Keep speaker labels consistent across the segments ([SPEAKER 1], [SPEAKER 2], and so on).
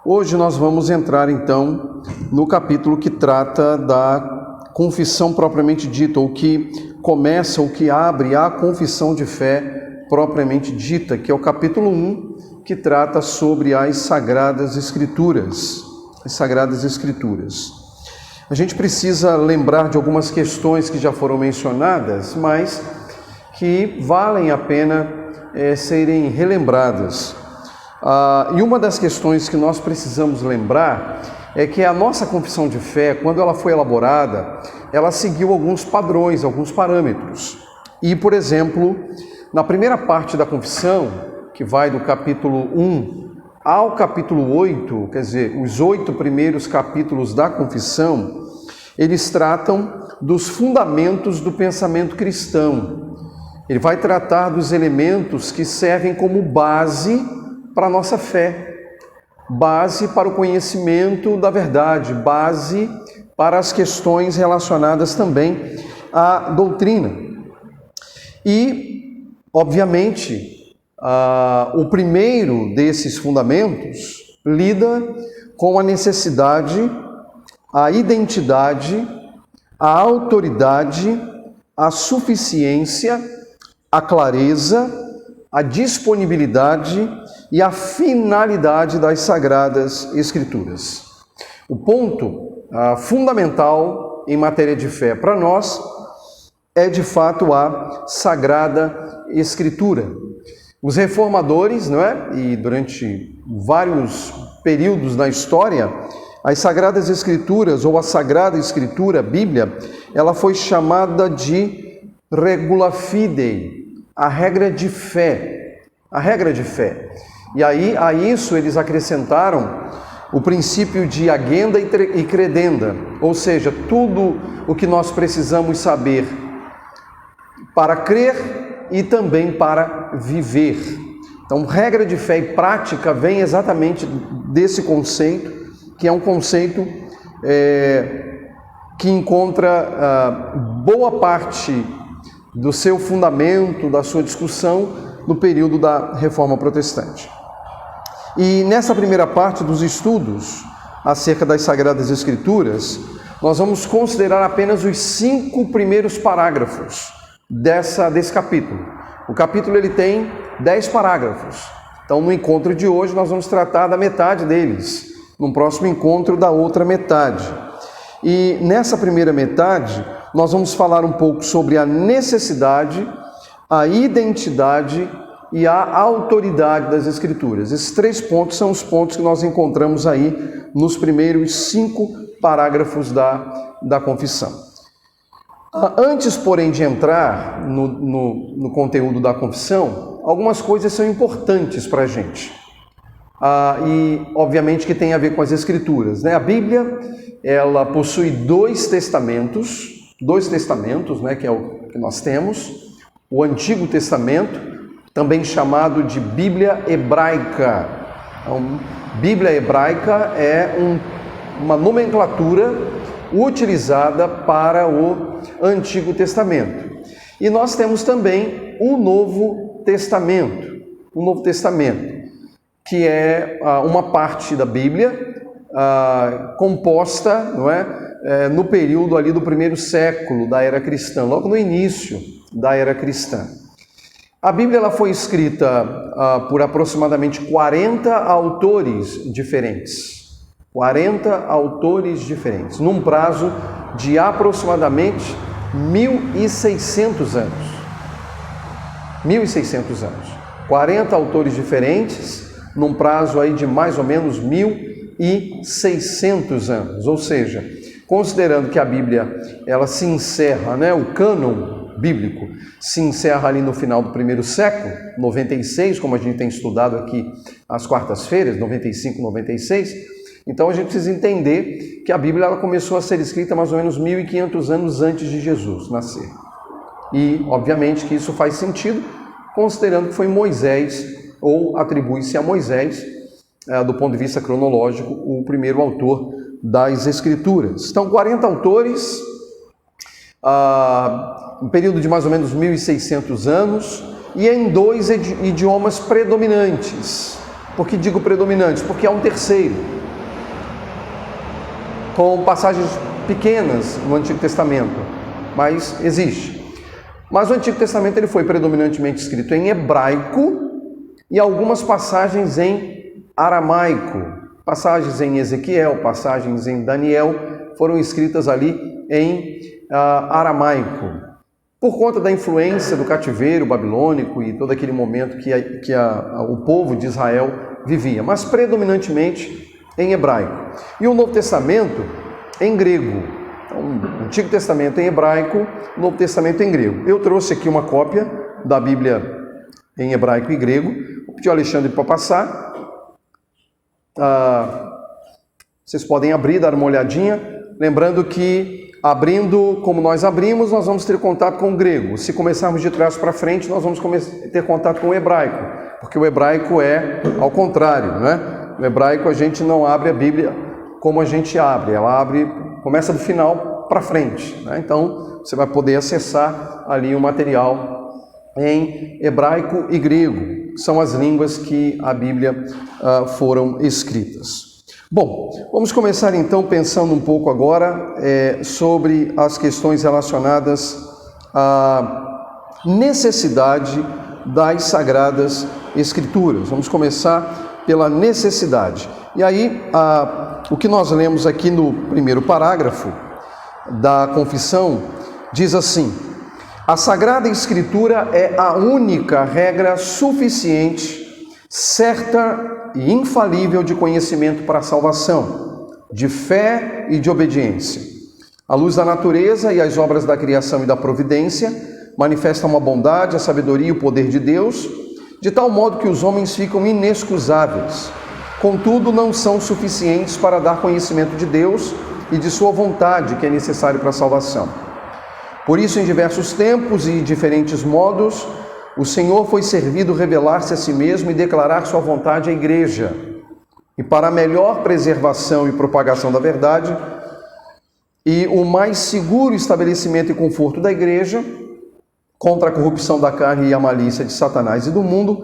[SPEAKER 1] Hoje nós vamos entrar então no capítulo que trata da confissão propriamente dita, ou que começa, ou que abre a confissão de fé propriamente dita, que é o capítulo 1, que trata sobre as Sagradas Escrituras. As Sagradas Escrituras. A gente precisa lembrar de algumas questões que já foram mencionadas, mas que valem a pena serem relembradas. E uma das questões que nós precisamos lembrar é que a nossa confissão de fé, quando ela foi elaborada, ela seguiu alguns padrões, alguns parâmetros. E, por exemplo, na primeira parte da confissão, que vai do capítulo 1 ao capítulo 8, quer dizer, os 8 primeiros capítulos da confissão, eles tratam dos fundamentos do pensamento cristão. Ele vai tratar dos elementos que servem como base para a nossa fé, base para o conhecimento da verdade, base para as questões relacionadas também à doutrina. E, obviamente, o primeiro desses fundamentos lida com a necessidade, a identidade, a autoridade, a suficiência, a clareza, a disponibilidade e a finalidade das Sagradas Escrituras. O ponto fundamental em matéria de fé para nós é, de fato, a Sagrada Escritura. Os reformadores, não é? E durante vários períodos na história, as Sagradas Escrituras, ou a Sagrada Escritura, a Bíblia, ela foi chamada de regula fidei, a regra de fé. A regra de fé. E aí, a isso eles acrescentaram o princípio de agenda e credenda, ou seja, tudo o que nós precisamos saber para crer e também para viver. Então, regra de fé e prática vem exatamente desse conceito, que é um conceito que encontra boa parte do seu fundamento, da sua discussão, no período da Reforma Protestante. E nessa primeira parte dos estudos acerca das Sagradas Escrituras, nós vamos considerar apenas os 5 primeiros parágrafos desse capítulo. O capítulo ele tem 10 parágrafos. Então, no encontro de hoje, nós vamos tratar da metade deles. No próximo encontro, da outra metade. E nessa primeira metade, nós vamos falar um pouco sobre a necessidade, a identidade e a autoridade das Escrituras. Esses 3 pontos são os pontos que nós encontramos aí nos primeiros 5 parágrafos da confissão. Antes, porém, de entrar no conteúdo da confissão, algumas coisas são importantes para a gente. E, obviamente, que tem a ver com as Escrituras, né? A Bíblia, ela possui 2 testamentos, né, que é o que nós temos. O Antigo Testamento, também chamado de Bíblia Hebraica. Então, Bíblia Hebraica é uma nomenclatura utilizada para o Antigo Testamento. E nós temos também o Novo Testamento. O Novo Testamento, que é uma parte da Bíblia composta, não é, no período ali do primeiro século da era cristã, logo no início da era cristã. A Bíblia ela foi escrita por aproximadamente 40 autores diferentes. 40 autores diferentes, num prazo de aproximadamente 1.600 anos. 1.600 anos. 40 autores diferentes, num prazo aí de mais ou menos 1.600 anos. Ou seja, considerando que a Bíblia ela se encerra, né, o cânon bíblico se encerra ali no final do primeiro século, 96, como a gente tem estudado aqui às quartas-feiras, 95, 96. Então a gente precisa entender que a Bíblia ela começou a ser escrita mais ou menos 1.500 anos antes de Jesus nascer. E, obviamente, que isso faz sentido, considerando que foi Moisés, ou atribui-se a Moisés, do ponto de vista cronológico, o primeiro autor das Escrituras. Então, 40 autores, um período de mais ou menos 1.600 anos, e em 2 idiomas predominantes. Por que digo predominante? Porque há um terceiro, com passagens pequenas no Antigo Testamento, mas existe. Mas o Antigo Testamento ele foi predominantemente escrito em hebraico e algumas passagens em aramaico. Passagens em Ezequiel, passagens em Daniel foram escritas ali em aramaico, por conta da influência do cativeiro babilônico e todo aquele momento que o povo de Israel vivia, mas predominantemente em hebraico. E o Novo Testamento em grego. Então, o Antigo Testamento em hebraico, o Novo Testamento em grego. Eu trouxe aqui uma cópia da Bíblia em hebraico e grego. Vou pedir ao Alexandre para passar. Vocês podem abrir, dar uma olhadinha, lembrando que abrindo como nós abrimos, nós vamos ter contato com o grego. Se começarmos de trás para frente, nós vamos ter contato com o hebraico, porque o hebraico é ao contrário, né? No hebraico a gente não abre a Bíblia como a gente abre, ela começa do final para frente, né? Então você vai poder acessar ali o material em hebraico e grego, são as línguas que a Bíblia foram escritas. Bom, vamos começar então pensando um pouco agora sobre as questões relacionadas à necessidade das Sagradas Escrituras. Vamos começar pela necessidade. E aí, o que nós lemos aqui no primeiro parágrafo da confissão diz assim: a Sagrada Escritura é a única regra suficiente, certa e infalível de conhecimento para a salvação, de fé e de obediência. A luz da natureza e as obras da criação e da providência manifestam a bondade, a sabedoria e o poder de Deus, de tal modo que os homens ficam inexcusáveis. Contudo, não são suficientes para dar conhecimento de Deus e de sua vontade, que é necessário para a salvação. Por isso, em diversos tempos e diferentes modos, o Senhor foi servido revelar-se a si mesmo e declarar sua vontade à igreja. E para a melhor preservação e propagação da verdade e o mais seguro estabelecimento e conforto da igreja, contra a corrupção da carne e a malícia de Satanás e do mundo,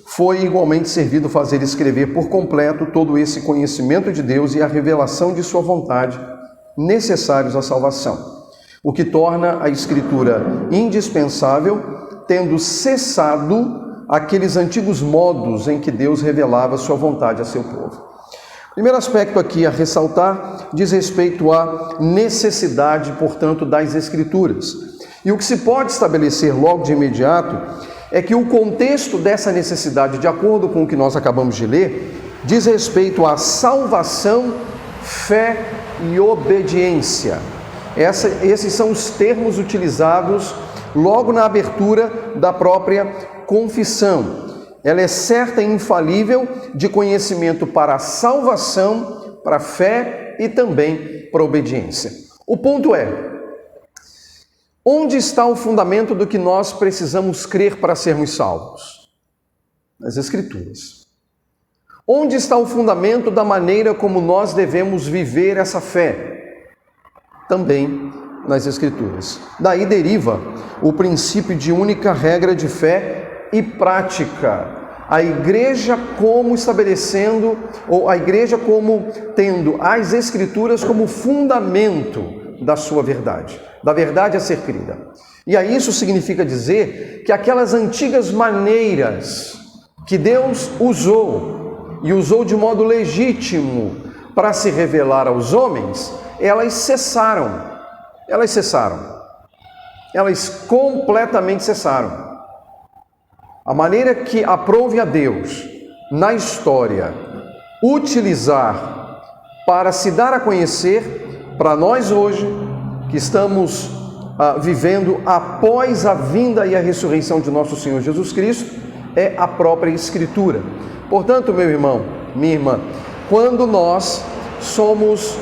[SPEAKER 1] foi igualmente servido fazer escrever por completo todo esse conhecimento de Deus e a revelação de sua vontade, necessários à salvação, o que torna a Escritura indispensável, tendo cessado aqueles antigos modos em que Deus revelava sua vontade a seu povo. O primeiro aspecto aqui a ressaltar diz respeito à necessidade, portanto, das Escrituras. E o que se pode estabelecer logo de imediato é que o contexto dessa necessidade, de acordo com o que nós acabamos de ler, diz respeito à salvação, fé e obediência. Esses são os termos utilizados logo na abertura da própria confissão. Ela é certa e infalível de conhecimento para a salvação, para a fé e também para a obediência. O ponto é: onde está o fundamento do que nós precisamos crer para sermos salvos? Nas Escrituras. Onde está o fundamento da maneira como nós devemos viver essa fé? Também nas Escrituras. Daí deriva o princípio de única regra de fé e prática. A igreja como estabelecendo, ou a igreja como tendo as Escrituras como fundamento da sua verdade, da verdade a ser crida. E aí isso significa dizer que aquelas antigas maneiras que Deus usou, e usou de modo legítimo para se revelar aos homens, elas cessaram. Elas completamente cessaram. A maneira que aprouve a Deus na história utilizar para se dar a conhecer para nós hoje, que estamos vivendo após a vinda e a ressurreição de nosso Senhor Jesus Cristo, é a própria Escritura. Portanto, meu irmão, minha irmã, quando nós somos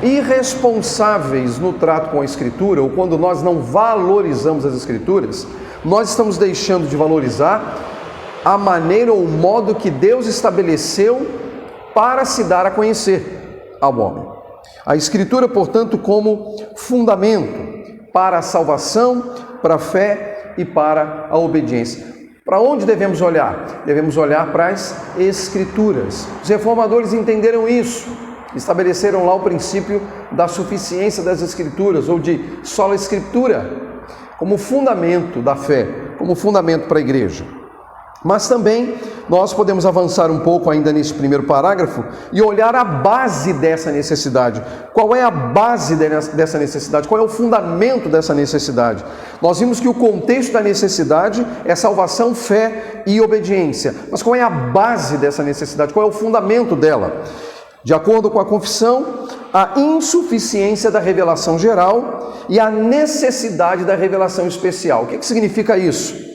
[SPEAKER 1] irresponsáveis no trato com a Escritura, ou quando nós não valorizamos as Escrituras, nós estamos deixando de valorizar a maneira ou o modo que Deus estabeleceu para se dar a conhecer ao homem. A Escritura, portanto, como fundamento para a salvação, para a fé e para a obediência. Para onde devemos olhar? Devemos olhar para as Escrituras. Os reformadores entenderam isso, estabeleceram lá o princípio da suficiência das Escrituras, ou de sola Escritura, como fundamento da fé, como fundamento para a igreja. Mas também nós podemos avançar um pouco ainda nesse primeiro parágrafo e olhar a base dessa necessidade. Qual é a base dessa necessidade? Qual é o fundamento dessa necessidade? Nós vimos que o contexto da necessidade é salvação, fé e obediência. Mas qual é a base dessa necessidade? Qual é o fundamento dela? De acordo com a confissão, a insuficiência da revelação geral e a necessidade da revelação especial. O que significa isso?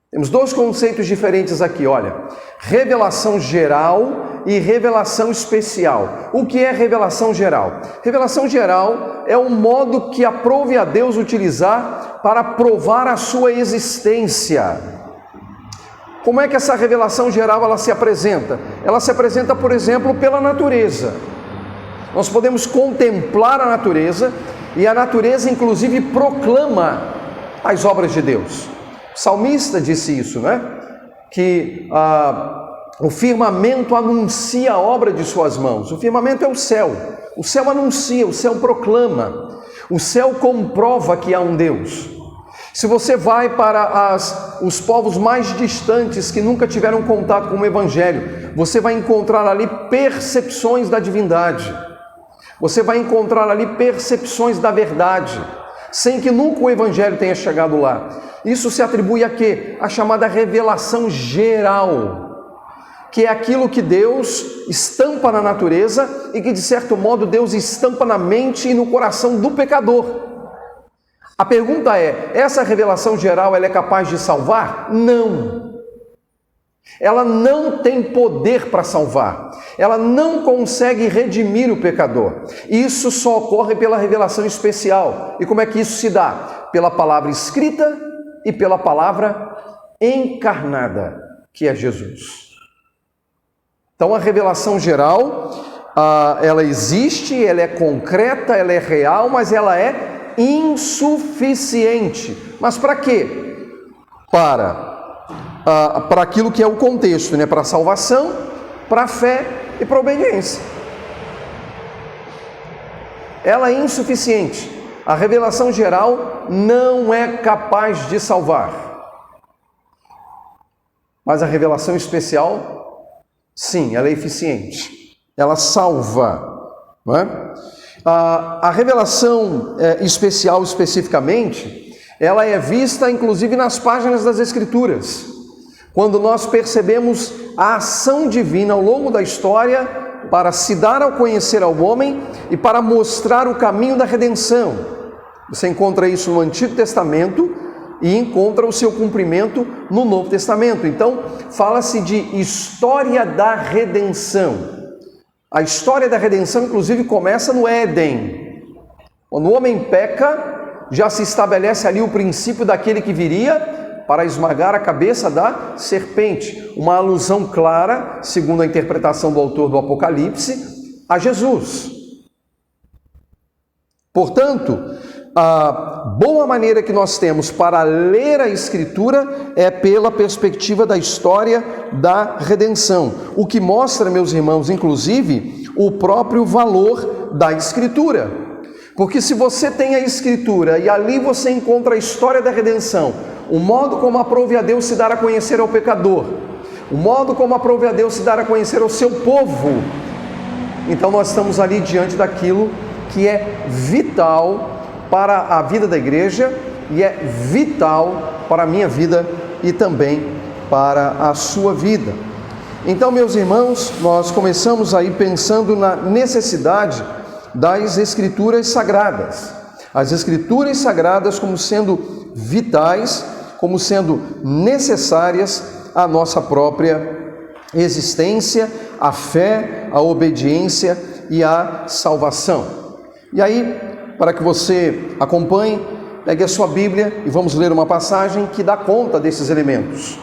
[SPEAKER 1] Temos dois conceitos diferentes aqui, olha. Revelação geral e revelação especial. O que é revelação geral? Revelação geral é o modo que aprouve a Deus utilizar para provar a sua existência. Como é que essa revelação geral ela se apresenta? Ela se apresenta, por exemplo, pela natureza. Nós podemos contemplar a natureza e a natureza, inclusive, proclama as obras de Deus. O salmista disse isso, né? Que o firmamento anuncia a obra de suas mãos. O firmamento é o céu anuncia, o céu proclama, o céu comprova que há um Deus. Se você vai para os povos mais distantes que nunca tiveram contato com o Evangelho, você vai encontrar ali percepções da divindade, você vai encontrar ali percepções da verdade, sem que nunca o Evangelho tenha chegado lá. Isso se atribui a quê? A chamada revelação geral, que é aquilo que Deus estampa na natureza e que, de certo modo, Deus estampa na mente e no coração do pecador. A pergunta é, essa revelação geral ela é capaz de salvar? Não. Ela não tem poder para salvar. Ela não consegue redimir o pecador. Isso só ocorre pela revelação especial. E como é que isso se dá? Pela palavra escrita e pela palavra encarnada, que é Jesus. Então a revelação geral, ela existe, ela é concreta, ela é real, mas ela é insuficiente. Mas para quê? Para aquilo que é o contexto, né? Para a salvação, para a fé e para a obediência. Ela é insuficiente. A revelação geral não é capaz de salvar. Mas a revelação especial, sim, ela é eficiente. Ela salva, não é? A revelação especial especificamente, ela é vista inclusive nas páginas das Escrituras, quando nós percebemos a ação divina ao longo da história para se dar ao conhecer ao homem e para mostrar o caminho da redenção. Você encontra isso no Antigo Testamento e encontra o seu cumprimento no Novo Testamento. Então, fala-se de história da redenção. A história da redenção, inclusive, começa no Éden. Quando o homem peca, já se estabelece ali o princípio daquele que viria para esmagar a cabeça da serpente. Uma alusão clara, segundo a interpretação do autor do Apocalipse, a Jesus. Portanto, a boa maneira que nós temos para ler a Escritura é pela perspectiva da história da redenção, o que mostra, meus irmãos, inclusive, o próprio valor da Escritura. Porque se você tem a Escritura e ali você encontra a história da redenção, o modo como aprouve a Deus se dar a conhecer ao pecador, o modo como aprouve a Deus se dar a conhecer ao seu povo, então nós estamos ali diante daquilo que é vital para a vida da igreja e é vital para a minha vida e também para a sua vida. Então, meus irmãos, nós começamos aí pensando na necessidade das Escrituras Sagradas. As Escrituras Sagradas como sendo vitais, como sendo necessárias à nossa própria existência, à fé, à obediência e à salvação. E aí, para que você acompanhe, pegue a sua Bíblia e vamos ler uma passagem que dá conta desses elementos.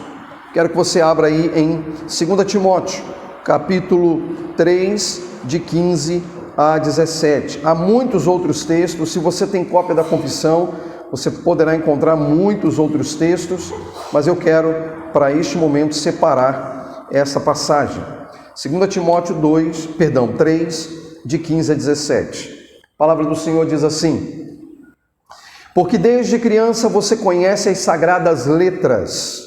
[SPEAKER 1] Quero que você abra aí em 2 Timóteo, capítulo 3, de 15 a 17. Há muitos outros textos, se você tem cópia da confissão, você poderá encontrar muitos outros textos, mas eu quero, para este momento, separar essa passagem. 2 Timóteo 3, de 15 a 17. A palavra do Senhor diz assim: porque desde criança você conhece as sagradas letras,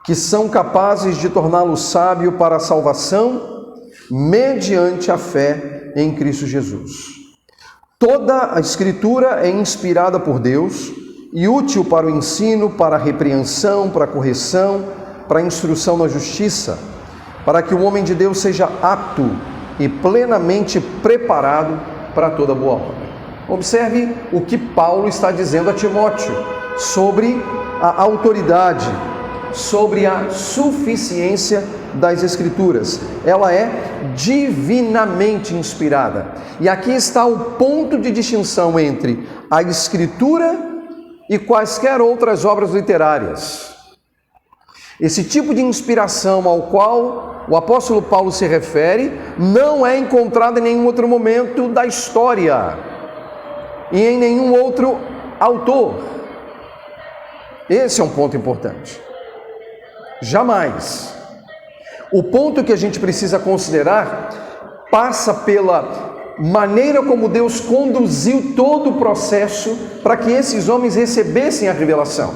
[SPEAKER 1] que são capazes de torná-lo sábio para a salvação, mediante a fé em Cristo Jesus. Toda a Escritura é inspirada por Deus e útil para o ensino, para a repreensão, para a correção, para a instrução na justiça, para que o homem de Deus seja apto e plenamente preparado para toda boa obra. Observe o que Paulo está dizendo a Timóteo sobre a autoridade, sobre a suficiência das Escrituras. Ela é divinamente inspirada. E aqui está o ponto de distinção entre a Escritura e quaisquer outras obras literárias. Esse tipo de inspiração ao qual o apóstolo Paulo se refere não é encontrado em nenhum outro momento da história e em nenhum outro autor. Esse é um ponto importante. Jamais. O ponto que a gente precisa considerar passa pela maneira como Deus conduziu todo o processo para que esses homens recebessem a revelação.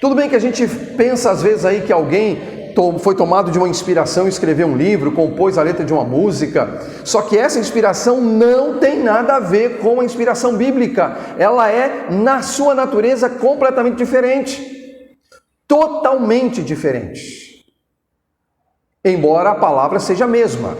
[SPEAKER 1] Tudo bem que a gente pensa às vezes aí que alguém foi tomado de uma inspiração, escreveu um livro, compôs a letra de uma música, só que essa inspiração não tem nada a ver com a inspiração bíblica. Ela é, na sua natureza, completamente diferente. Totalmente diferente. Embora a palavra seja a mesma.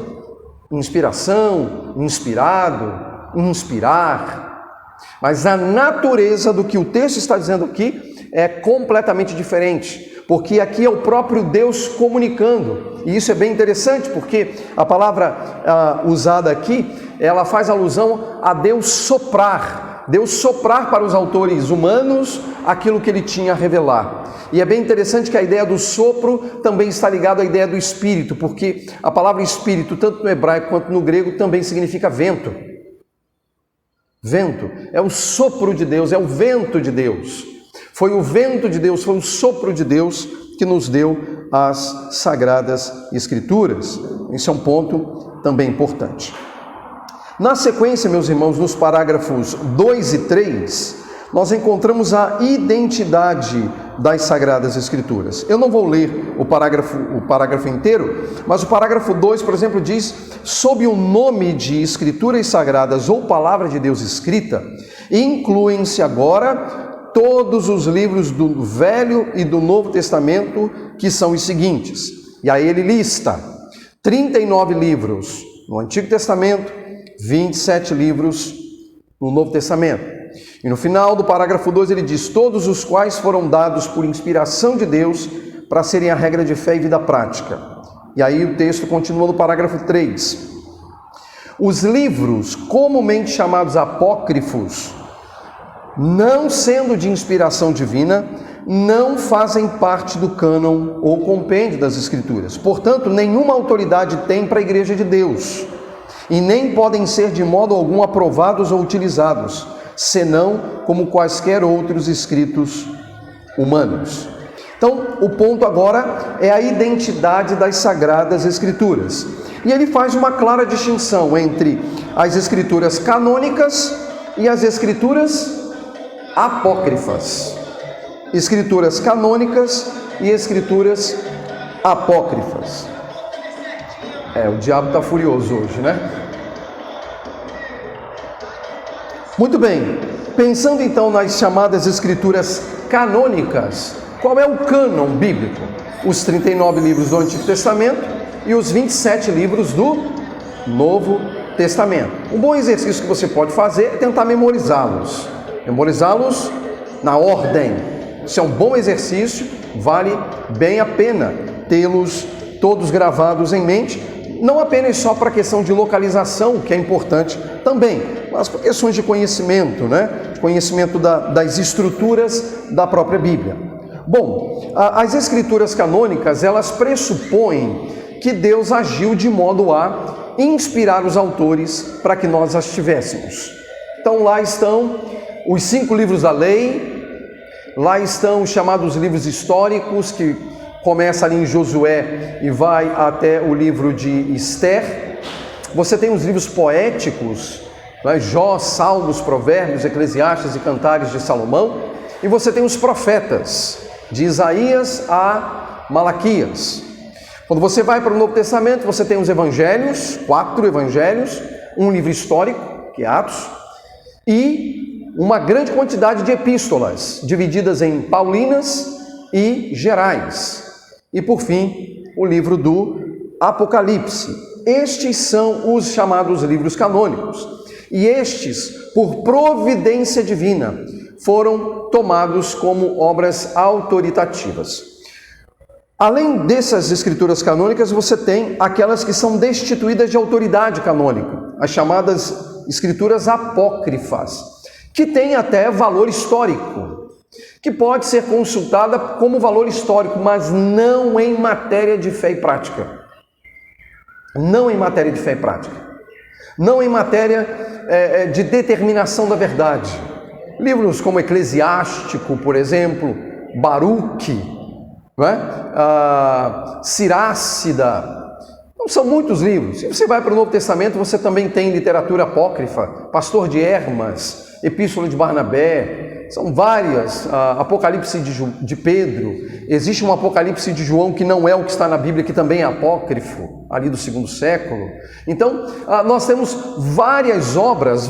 [SPEAKER 1] Inspiração, inspirado, inspirar. Mas a natureza do que o texto está dizendo aqui é completamente diferente. Porque aqui é o próprio Deus comunicando. E isso é bem interessante, porque a palavra usada aqui, ela faz alusão a Deus soprar. Deus soprar para os autores humanos aquilo que ele tinha a revelar. E é bem interessante que a ideia do sopro também está ligada à ideia do espírito, porque a palavra espírito, tanto no hebraico quanto no grego, também significa vento. Vento. É o sopro de Deus, é o vento de Deus. Foi o vento de Deus, foi o sopro de Deus que nos deu as Sagradas Escrituras. Esse é um ponto também importante. Na sequência, meus irmãos, nos parágrafos 2 e 3, nós encontramos a identidade das Sagradas Escrituras. Eu não vou ler o parágrafo inteiro, mas o parágrafo 2, por exemplo, diz: sob o nome de Escrituras Sagradas ou Palavra de Deus escrita, incluem-se agora todos os livros do Velho e do Novo Testamento, que são os seguintes. E aí ele lista 39 livros no Antigo Testamento, 27 livros no Novo Testamento. E no final do parágrafo 2 ele diz: todos os quais foram dados por inspiração de Deus para serem a regra de fé e vida prática. E aí o texto continua no parágrafo 3. Os livros comumente chamados apócrifos, não sendo de inspiração divina, não fazem parte do cânon ou compêndio das Escrituras. Portanto, nenhuma autoridade tem para a Igreja de Deus, e nem podem ser de modo algum aprovados ou utilizados, senão como quaisquer outros escritos humanos. Então, o ponto agora é a identidade das Sagradas Escrituras. E ele faz uma clara distinção entre as Escrituras canônicas e as Escrituras apócrifas. Escrituras canônicas e escrituras apócrifas. O diabo está furioso hoje, né? Muito bem, pensando então nas chamadas escrituras canônicas, qual é o cânon bíblico? Os 39 livros do Antigo Testamento e os 27 livros do Novo Testamento. Um bom exercício que você pode fazer é tentar memorizá-los. Memorizá-los na ordem. Isso é um bom exercício, vale bem a pena tê-los todos gravados em mente, não apenas só para a questão de localização, que é importante também, mas por questões de conhecimento, né? Conhecimento das estruturas da própria Bíblia. Bom, as escrituras canônicas, elas pressupõem que Deus agiu de modo a inspirar os autores para que nós as tivéssemos. Então lá estão os 5 livros da lei, lá estão os chamados livros históricos, que começa ali em Josué e vai até o livro de Esther. Você tem os livros poéticos, né? Jó, Salmos, Provérbios, Eclesiastes e Cantares de Salomão. E você tem os profetas, de Isaías a Malaquias. Quando você vai para o Novo Testamento, você tem os evangelhos, 4 evangelhos, um livro histórico, que é Atos, e uma grande quantidade de epístolas, divididas em paulinas e gerais. E por fim, o livro do Apocalipse. Estes são os chamados livros canônicos. E estes, por providência divina, foram tomados como obras autoritativas. Além dessas escrituras canônicas, você tem aquelas que são destituídas de autoridade canônica, as chamadas escrituras apócrifas, que têm até valor histórico, que pode ser consultada como valor histórico, mas não em matéria de fé e prática. Não em matéria de fé e prática. Não em matéria de determinação da verdade. Livros como Eclesiástico, por exemplo, Baruque, não é? Sirácida, não são muitos livros. Se você vai para o Novo Testamento, você também tem literatura apócrifa, Pastor de Hermas, Epístola de Barnabé, são várias, Apocalipse de Pedro, existe um Apocalipse de João que não é o que está na Bíblia, que também é apócrifo, ali do 2º século. Então, nós temos várias obras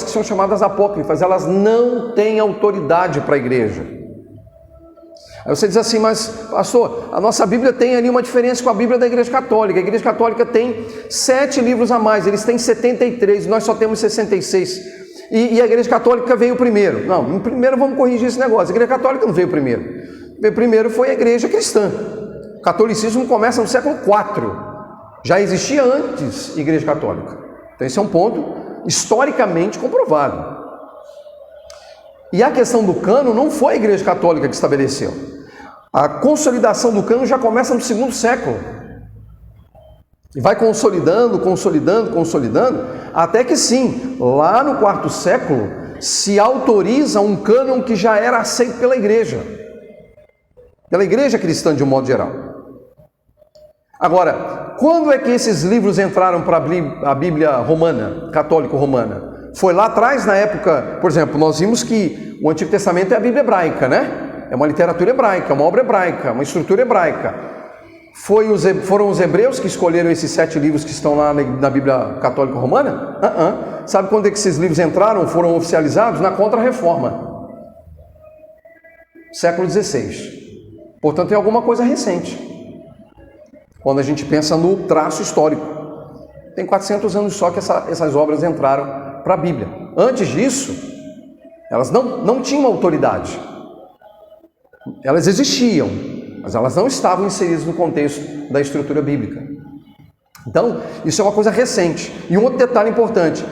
[SPEAKER 1] que são chamadas apócrifas, elas não têm autoridade para a igreja. Aí você diz assim, mas pastor, a nossa Bíblia tem ali uma diferença com a Bíblia da Igreja Católica. A Igreja Católica tem 7 livros a mais, eles têm 73, nós só temos 66. E a Igreja Católica veio primeiro. Não, primeiro vamos corrigir esse negócio. A Igreja Católica não veio primeiro. Veio primeiro foi a Igreja Cristã. O catolicismo começa no século IV. Já existia antes a Igreja Católica. Então esse é um ponto historicamente comprovado. E a questão do cânon não foi a Igreja Católica que estabeleceu. A consolidação do cânon já começa no 2º século. E vai consolidando, até que sim, lá no 4º século, se autoriza um cânon que já era aceito pela igreja cristã de um modo geral. Agora, quando é que esses livros entraram para a Bíblia romana, católico-romana? Foi lá atrás, na época, por exemplo, nós vimos que o Antigo Testamento é a Bíblia hebraica, né? É uma literatura hebraica, uma obra hebraica, uma estrutura hebraica. Foram os hebreus que escolheram esses 7 livros que estão lá na Bíblia católica romana? Sabe quando é que esses livros entraram, foram oficializados? Na Contra-Reforma. Século XVI. Portanto, é alguma coisa recente. Quando a gente pensa no traço histórico. Tem 400 anos só que essas obras entraram para a Bíblia. Antes disso, elas não tinham autoridade. Elas existiam, mas elas não estavam inseridas no contexto da estrutura bíblica. Então, isso é uma coisa recente. E um outro detalhe importante,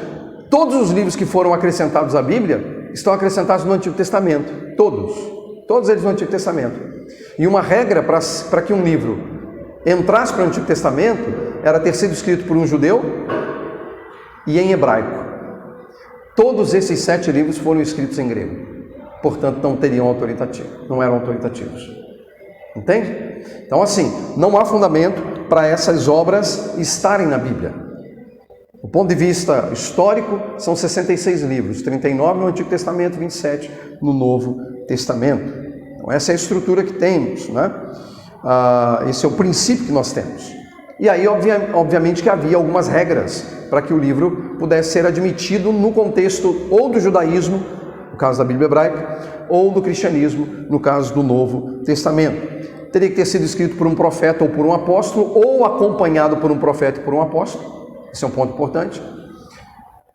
[SPEAKER 1] todos os livros que foram acrescentados à Bíblia estão acrescentados no Antigo Testamento. Todos eles no Antigo Testamento. E uma regra para que um livro entrasse para o Antigo Testamento era ter sido escrito por um judeu e em hebraico. Todos esses 7 livros foram escritos em grego. Portanto, não eram autoritativos. Entende? Então, assim, não há fundamento para essas obras estarem na Bíblia. Do ponto de vista histórico, são 66 livros, 39 no Antigo Testamento, 27 no Novo Testamento. Então, essa é a estrutura que temos, né? Esse é o princípio que nós temos. E aí, obviamente, que havia algumas regras para que o livro pudesse ser admitido no contexto ou do judaísmo, no caso da Bíblia hebraica, ou do cristianismo, no caso do Novo Testamento. Teria que ter sido escrito por um profeta ou por um apóstolo, ou acompanhado por um profeta e por um apóstolo. Esse é um ponto importante.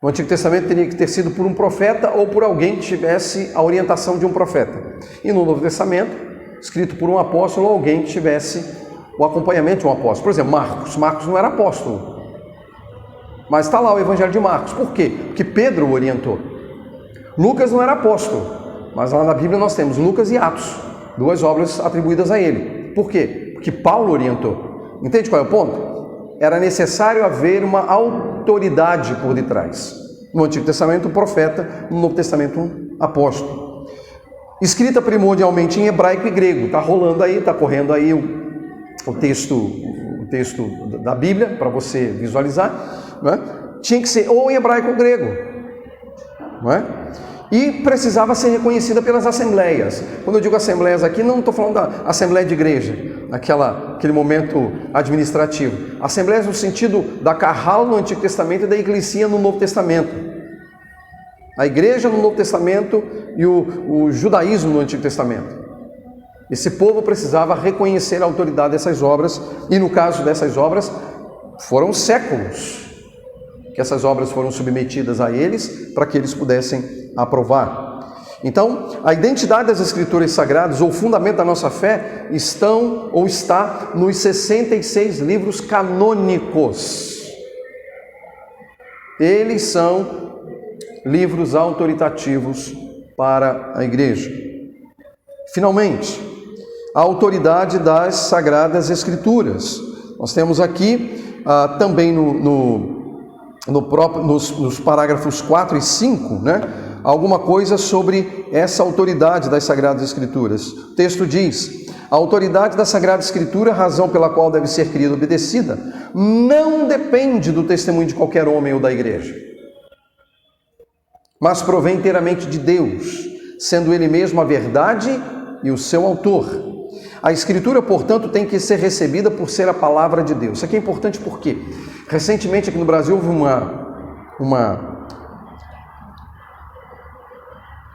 [SPEAKER 1] No Antigo Testamento teria que ter sido por um profeta ou por alguém que tivesse a orientação de um profeta. E no Novo Testamento, escrito por um apóstolo ou alguém que tivesse o acompanhamento de um apóstolo. Por exemplo, Marcos. Marcos não era apóstolo, mas está lá o Evangelho de Marcos. Por quê? Porque Pedro o orientou. Lucas não era apóstolo, mas lá na Bíblia nós temos Lucas e Atos, 2 obras atribuídas a ele. Por quê? Porque Paulo orientou. Entende qual é o ponto? Era necessário haver uma autoridade por detrás. No Antigo Testamento, um profeta, no Novo Testamento, um apóstolo. Escrita primordialmente em hebraico e grego. Está rolando aí, está correndo aí o texto da Bíblia, para você visualizar, não é? Tinha que ser ou em hebraico ou grego, não é? E precisava ser reconhecida pelas assembleias. Quando eu digo assembleias aqui, não estou falando da assembleia de igreja, aquele momento administrativo. Assembleias no sentido da carral no Antigo Testamento e da igreja no Novo Testamento. A igreja no Novo Testamento e o judaísmo no Antigo Testamento. Esse povo precisava reconhecer a autoridade dessas obras, e no caso dessas obras, foram séculos que essas obras foram submetidas a eles, para que eles pudessem aprovar. Então, a identidade das Escrituras Sagradas, ou o fundamento da nossa fé, está nos 66 livros canônicos. Eles são livros autoritativos para a igreja. Finalmente, a autoridade das Sagradas Escrituras. Nós temos aqui também nos parágrafos 4 e 5, né, alguma coisa sobre essa autoridade das Sagradas Escrituras. O texto diz: a autoridade da Sagrada Escritura, razão pela qual deve ser querida e obedecida, não depende do testemunho de qualquer homem ou da igreja, mas provém inteiramente de Deus, sendo Ele mesmo a verdade e o seu autor. A Escritura, portanto, tem que ser recebida por ser a palavra de Deus. Isso aqui é importante porque, recentemente aqui no Brasil, houve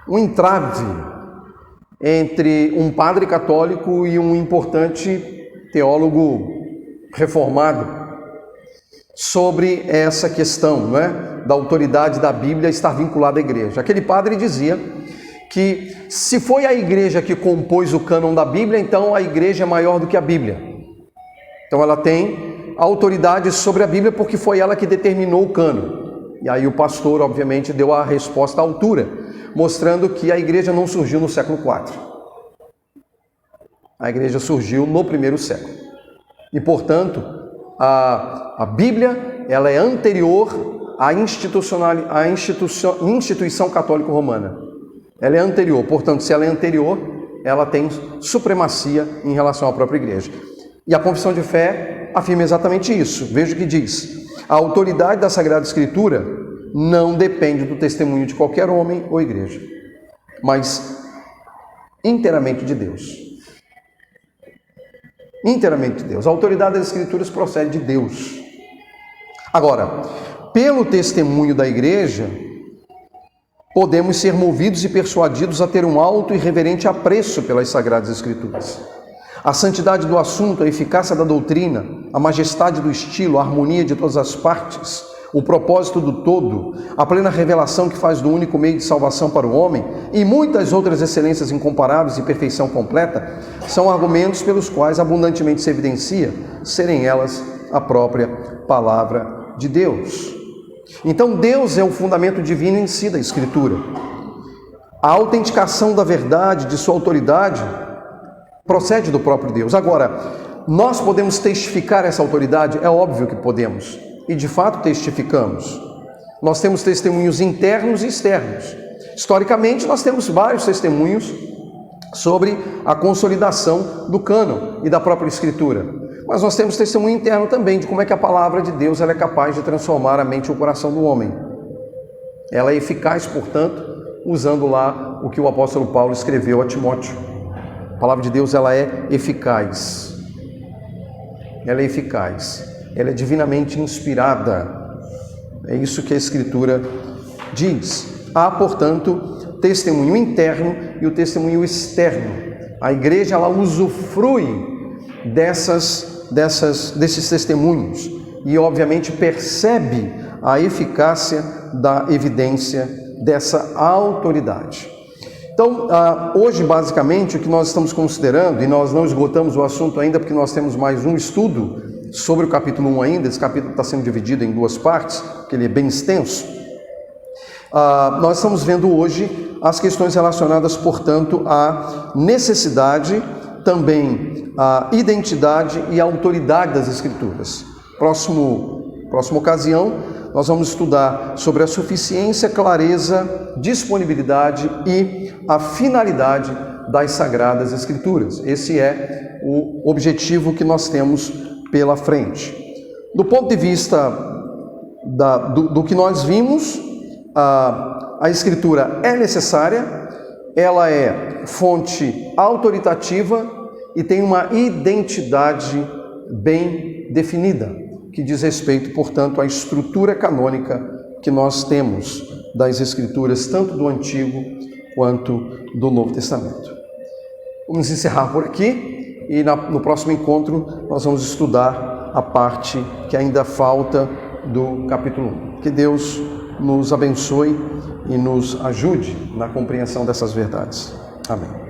[SPEAKER 1] um entrave entre um padre católico e um importante teólogo reformado sobre essa questão, não é? Da autoridade da Bíblia estar vinculada à igreja. Aquele padre dizia que se foi a igreja que compôs o cânon da Bíblia, então a igreja é maior do que a Bíblia. Então ela tem autoridade sobre a Bíblia porque foi ela que determinou o cânon. E aí o pastor, obviamente, deu a resposta à altura, mostrando que a igreja não surgiu no século IV. A igreja surgiu no primeiro século. E, portanto, a Bíblia ela é anterior à instituição católico-romana. Ela é anterior, portanto, se ela é anterior, ela tem supremacia em relação à própria igreja. E a confissão de fé afirma exatamente isso. Veja o que diz: a autoridade da Sagrada Escritura não depende do testemunho de qualquer homem ou igreja, mas inteiramente de Deus. Inteiramente de Deus. A autoridade das Escrituras procede de Deus. Agora, pelo testemunho da igreja, podemos ser movidos e persuadidos a ter um alto e reverente apreço pelas Sagradas Escrituras. A santidade do assunto, a eficácia da doutrina, a majestade do estilo, a harmonia de todas as partes, o propósito do todo, a plena revelação que faz do único meio de salvação para o homem e muitas outras excelências incomparáveis e perfeição completa, são argumentos pelos quais abundantemente se evidencia serem elas a própria palavra de Deus. Então Deus é o fundamento divino em si da Escritura. A autenticação da verdade, de sua autoridade, procede do próprio Deus. Agora, nós podemos testificar essa autoridade? É óbvio que podemos. E de fato testificamos. Nós temos testemunhos internos e externos. Historicamente, nós temos vários testemunhos sobre a consolidação do cânon e da própria Escritura. Mas nós temos testemunho interno também de como é que a palavra de Deus ela é capaz de transformar a mente e o coração do homem. Ela é eficaz, portanto, usando lá o que o apóstolo Paulo escreveu a Timóteo. A palavra de Deus ela é eficaz. Ela é eficaz. Ela é divinamente inspirada. É isso que a Escritura diz. Há, portanto, testemunho interno e o testemunho externo. A igreja ela usufrui desses testemunhos e, obviamente, percebe a eficácia da evidência dessa autoridade. Então, hoje, basicamente, o que nós estamos considerando, e nós não esgotamos o assunto ainda porque nós temos mais um estudo sobre o capítulo 1 ainda, esse capítulo está sendo dividido em duas partes, porque ele é bem extenso. Nós estamos vendo hoje as questões relacionadas, portanto, à necessidade, também à identidade e à autoridade das Escrituras. Próxima ocasião, nós vamos estudar sobre a suficiência, clareza, disponibilidade e a finalidade das Sagradas Escrituras. Esse é o objetivo que nós temos pela frente. Do ponto de vista do que nós vimos, a Escritura é necessária, ela é fonte autoritativa e tem uma identidade bem definida, que diz respeito, portanto, à estrutura canônica que nós temos das Escrituras, tanto do Antigo quanto do Novo Testamento. Vamos encerrar por aqui e no próximo encontro nós vamos estudar a parte que ainda falta do capítulo 1. Que Deus nos abençoe e nos ajude na compreensão dessas verdades. Amém.